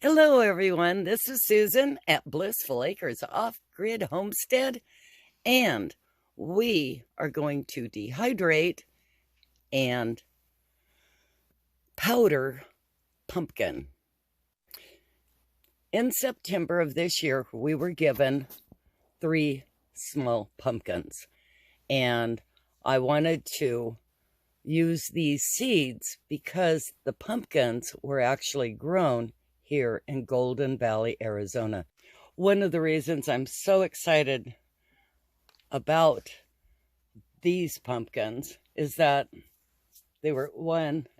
Hello, everyone. This is Susan at Blissful Acres Off-Grid Homestead, and we are going to dehydrate and powder pumpkin. In September of this year, we were given 3 small pumpkins, and I wanted to use these seeds because the pumpkins were actually grown here in Golden Valley, Arizona. One of the reasons I'm so excited about these pumpkins is that they were,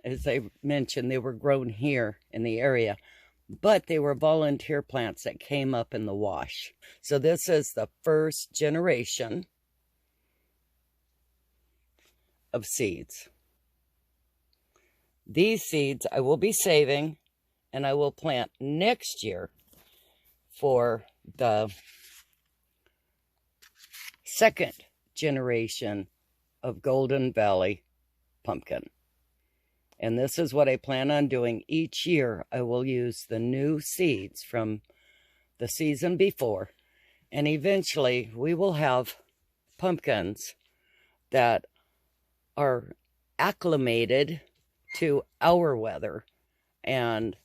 as I mentioned, they were grown here in the area, but they were volunteer plants that came up in the wash. So this is the first generation of seeds. These seeds I will be saving, and I will plant next year for the second generation of Golden Valley pumpkin. And this is what I plan on doing each year. I will use the new seeds from the season before, and eventually we will have pumpkins that are acclimated to our weather and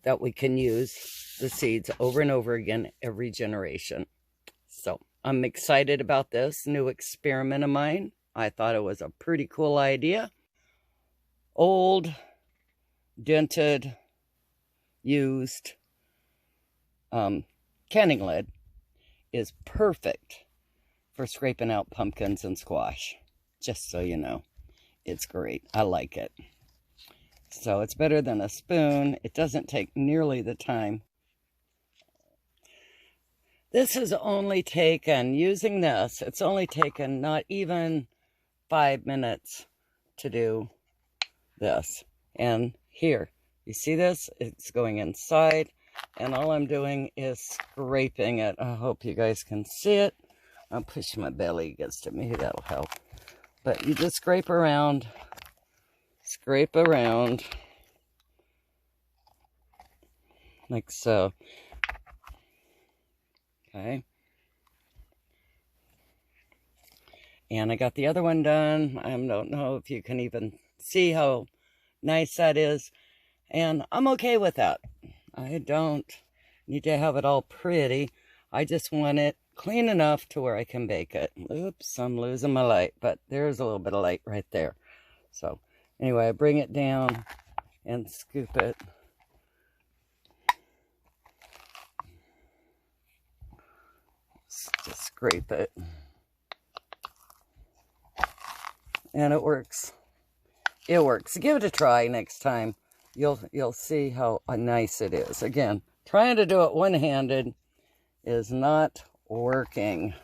that we can use the seeds over and over again every generation. So I'm excited about this new experiment of mine. I thought it was a pretty cool idea. Old, dented, used canning lid is perfect for scraping out pumpkins and squash. Just so you know, it's great. I like it. So it's better than a spoon. It doesn't take nearly the time. This has only taken, using this, it's only taken not even 5 minutes to do this. And here, you see this? It's going inside, and all I'm doing is scraping it. I hope you guys can see it. I'll push my belly against it. Maybe that'll help. But you just scrape around. Scrape around like so. Okay. And I got the other one done. I don't know if you can even see how nice that is. And I'm okay with that. I don't need to have it all pretty. I just want it clean enough to where I can bake it. Oops, I'm losing my light, but there's a little bit of light right there. So anyway, I bring it down and scoop it. Just scrape it. And it works. It works. Give it a try next time. You'll see how nice it is. Again, trying to do it one-handed is not working.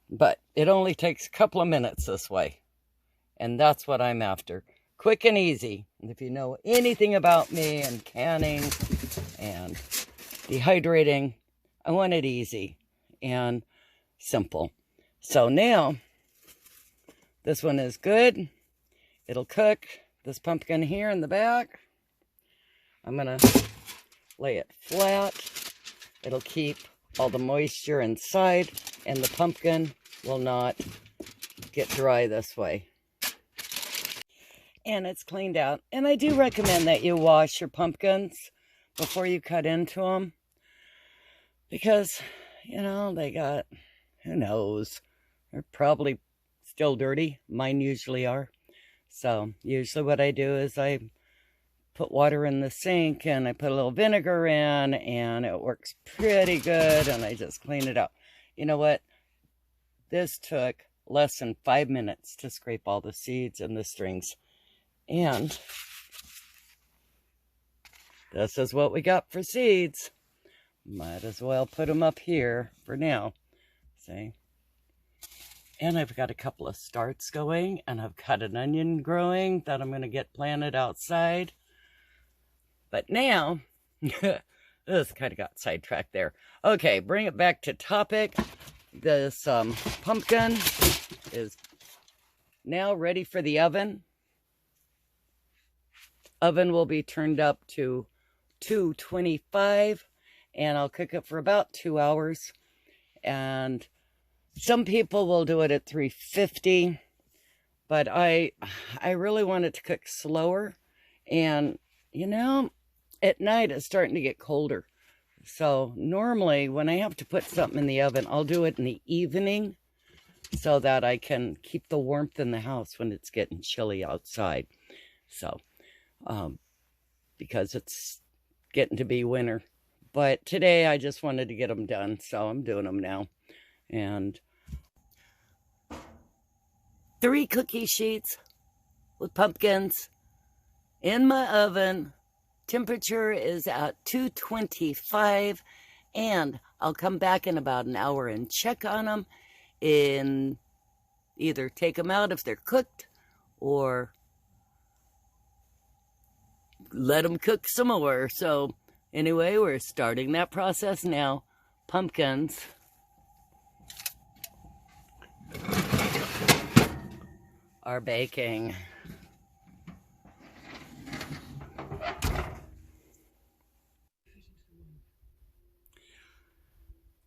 But it only takes a couple of minutes this way. And that's what I'm after. Quick and easy. And if you know anything about me and canning and dehydrating, I want it easy and simple. So now, this one is good. It'll cook. This pumpkin here in the back, I'm going to lay it flat. It'll keep all the moisture inside, and the pumpkin will not get dry this way. And it's cleaned out. And I do recommend that you wash your pumpkins before you cut into them, because, you know, they got, who knows, they're probably still dirty. Mine usually are. So usually what I do is I put water in the sink and I put a little vinegar in, and it works pretty good, and I just clean it out. You know what? This took less than 5 minutes to scrape all the seeds and the strings. And this is what we got for seeds. Might as well put them up here for now. See? And I've got a couple of starts going, and I've got an onion growing that I'm going to get planted outside. But now, this kind of got sidetracked there. Okay, bring it back to topic. This pumpkin is now ready for the oven. Oven will be turned up to 225, and I'll cook it for about 2 hours. And some people will do it at 350, but I really want it to cook slower. And, you know, at night it's starting to get colder. So normally when I have to put something in the oven, I'll do it in the evening so that I can keep the warmth in the house when it's getting chilly outside. So, because it's getting to be winter. But today I just wanted to get them done, so I'm doing them now. And 3 cookie sheets with pumpkins in my oven. Temperature is at 225, and I'll come back in about an hour and check on them and either take them out if they're cooked or let them cook some more. So anyway, we're starting that process now. Pumpkins are baking.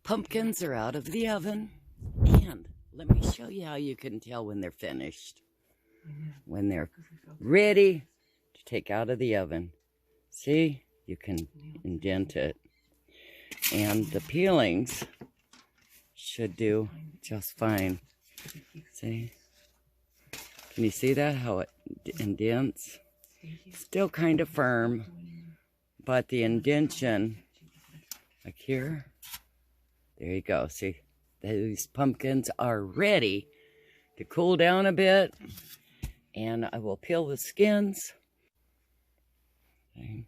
Pumpkins are out of the oven, and let me show you how you can tell when they're finished. When they're ready to take out of the oven. See, you can indent it. And the peelings should do just fine. See? Can you see that, how it indents? Still kind of firm, but the indentation, like here, there you go. See, these pumpkins are ready to cool down a bit, and I will peel the skins. Okay.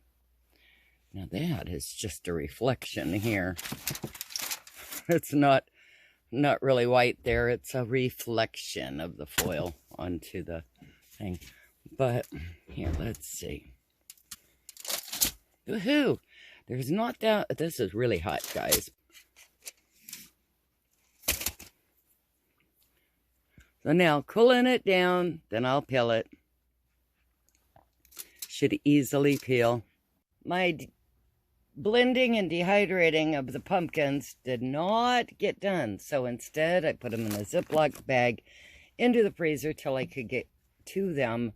Now that is just a reflection here. It's not really white there. It's a reflection of the foil onto the thing. But here, let's see. Woohoo! There's not that. This is really hot, guys. So now, cooling it down, then I'll peel it. Should easily peel. My blending and dehydrating of the pumpkins did not get done. So instead, I put them in a Ziploc bag into the freezer till I could get to them.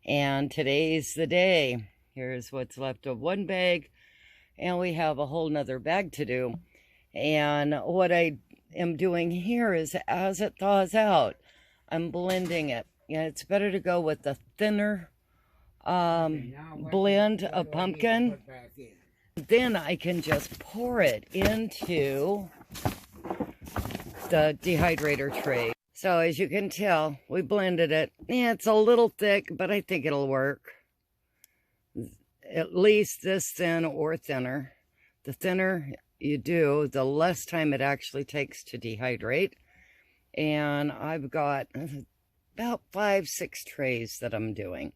And today's the day. Here's what's left of one bag. And we have a whole nother bag to do. And what I am doing here is, as it thaws out, I'm blending it. Yeah, it's better to go with the thinner blend of pumpkin. Then I can just pour it into the dehydrator tray. So as you can tell, we blended it. Yeah, it's a little thick, but I think it'll work. At least this thin or thinner. The thinner you do, the less time it actually takes to dehydrate. And I've got about 5-6 trays that I'm doing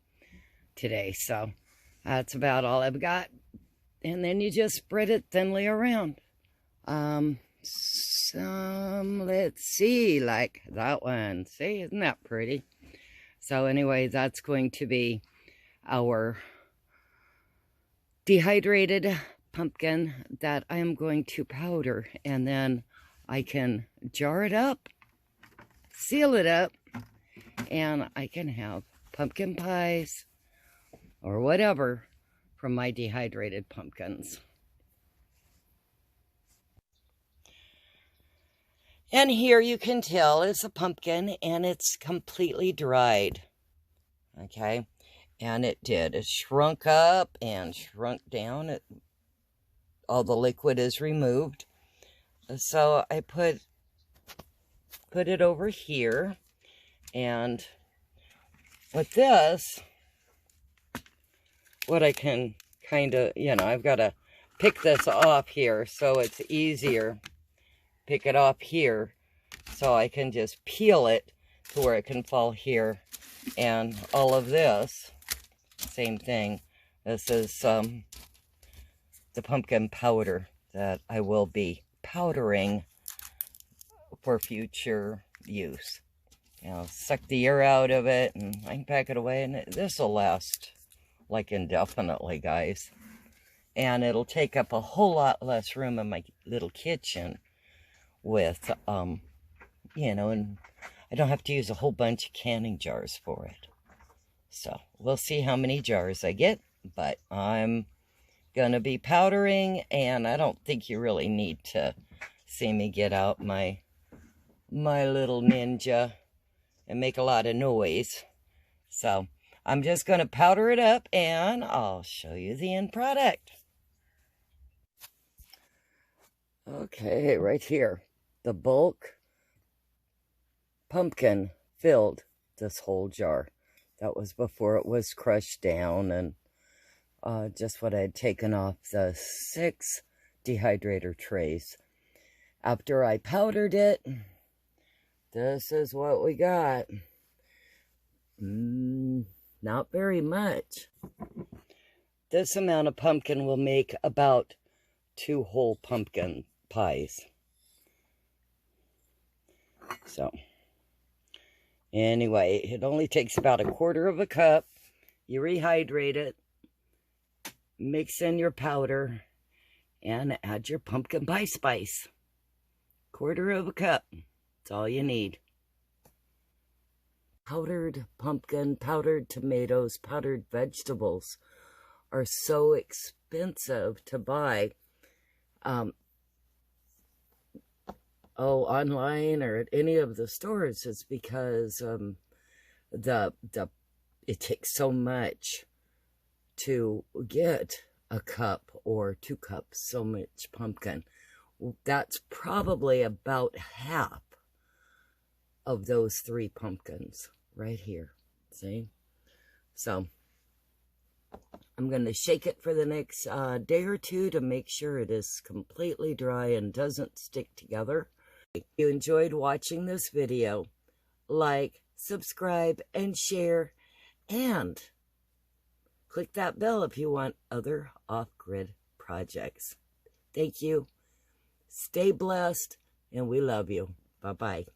today. So that's about all I've got. And then you just spread it thinly around. Let's see, like that one. See, isn't that pretty? So anyway, that's going to be our dehydrated pumpkin that I am going to powder. And then I can jar it up, seal it up, and I can have pumpkin pies or whatever from my dehydrated pumpkins. And here you can tell it's a pumpkin and it's completely dried. Okay, and it did. It shrunk up and shrunk down. All the liquid is removed. So I put it over here, and with this, what I can kind of, I've got to pick this off here so it's easier. Pick it off here so I can just peel it to where it can fall here. And all of this, same thing. This is the pumpkin powder that I will be powdering for future use. Suck the air out of it, and I can pack it away, and this will last like indefinitely, guys. And it'll take up a whole lot less room in my little kitchen with, you know, and I don't have to use a whole bunch of canning jars for it. So we'll see how many jars I get, but I'm going to be powdering, and I don't think you really need to see me get out my little ninja and make a lot of noise. So I'm just going to powder it up, and I'll show you the end product. Okay, right here, the bulk pumpkin filled this whole jar. That was before it was crushed down, and just what I had taken off the 6 dehydrator trays. After I powdered it, this is what we got. Not very much. This amount of pumpkin will make about 2 whole pumpkin pies. So, anyway, it only takes about 1/4 cup. You rehydrate it, mix in your powder, and add your pumpkin pie spice. 1/4 cup. That's all you need. Powdered pumpkin, powdered tomatoes, powdered vegetables are so expensive to buy. Online or at any of the stores, is because it takes so much to get a cup or 2 cups, so much pumpkin. That's probably about half of those 3 pumpkins right here. See? So I'm going to shake it for the next day or 2 to make sure it is completely dry and doesn't stick together. If you enjoyed watching this video, like, subscribe, and share, and click that bell if you want other off-grid projects. Thank you. Stay blessed, and we love you. Bye-bye.